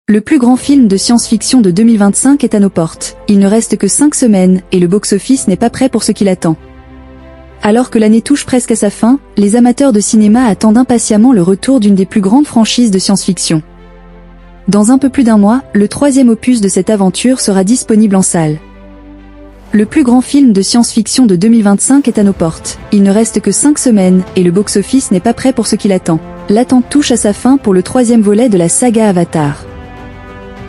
Le plus grand film de science-fiction de 2025 est à nos portes. Il ne reste que 5 semaines, et le box-office n'est pas prêt pour ce qui l'attend. Alors que l'année touche presque à sa fin, les amateurs de cinéma attendent impatiemment le retour d'une des plus grandes franchises de science-fiction. Dans un peu plus d'un mois, le 3e opus de cette aventure sera disponible en salle. Le plus grand film de science-fiction de 2025 est à nos portes. Il ne reste que 5 semaines, et le box-office n'est pas prêt pour ce qui l'attend. L'attente touche à sa fin pour le 3e volet de la saga Avatar.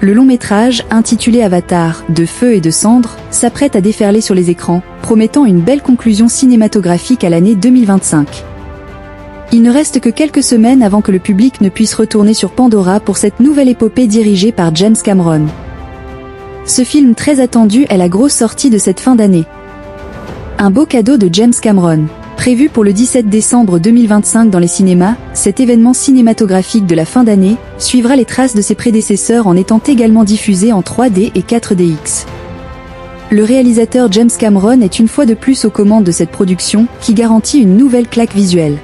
Le long métrage, intitulé Avatar, de feu et de cendres, s'apprête à déferler sur les écrans, promettant une belle conclusion cinématographique à l'année 2025. Il ne reste que quelques semaines avant que le public ne puisse retourner sur Pandora pour cette nouvelle épopée dirigée par James Cameron. Ce film très attendu est la grosse sortie de cette fin d'année. Un beau cadeau de James Cameron. Prévu pour le 17 décembre 2025 dans les cinémas, cet événement cinématographique de la fin d'année suivra les traces de ses prédécesseurs en étant également diffusé en 3D et 4DX. Le réalisateur James Cameron est une fois de plus aux commandes de cette production, qui garantit une nouvelle claque visuelle.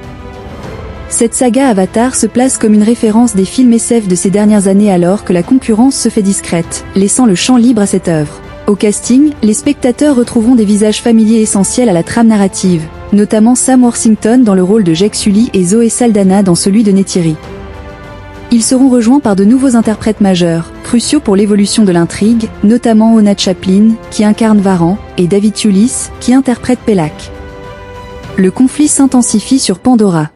Cette saga Avatar se place comme une référence des films SF de ces dernières années alors que la concurrence se fait discrète, laissant le champ libre à cette œuvre. Au casting, les spectateurs retrouveront des visages familiers essentiels à la trame narrative, notamment Sam Worthington dans le rôle de Jake Sully et Zoe Saldana dans celui de Neytiri. Ils seront rejoints par de nouveaux interprètes majeurs, cruciaux pour l'évolution de l'intrigue, notamment Ona Chaplin, qui incarne Varan, et David Thewlis, qui interprète Pelak. Le conflit s'intensifie sur Pandora.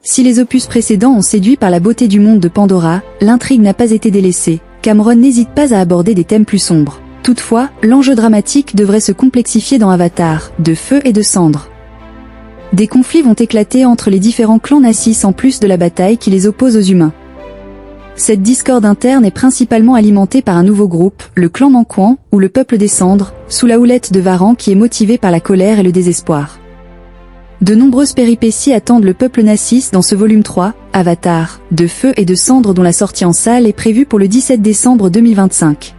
Si les opus précédents ont séduit par la beauté du monde de Pandora, l'intrigue n'a pas été délaissée. Cameron n'hésite pas à aborder des thèmes plus sombres. Toutefois, l'enjeu dramatique devrait se complexifier dans Avatar, de feu et de cendres. Des conflits vont éclater entre les différents clans Nasis en plus de la bataille qui les oppose aux humains. Cette discorde interne est principalement alimentée par un nouveau groupe, le clan Manquant, ou le peuple des cendres, sous la houlette de Varan qui est motivé par la colère et le désespoir. De nombreuses péripéties attendent le peuple Nasis dans ce volume 3, Avatar, de feu et de cendres dont la sortie en salle est prévue pour le 17 décembre 2025.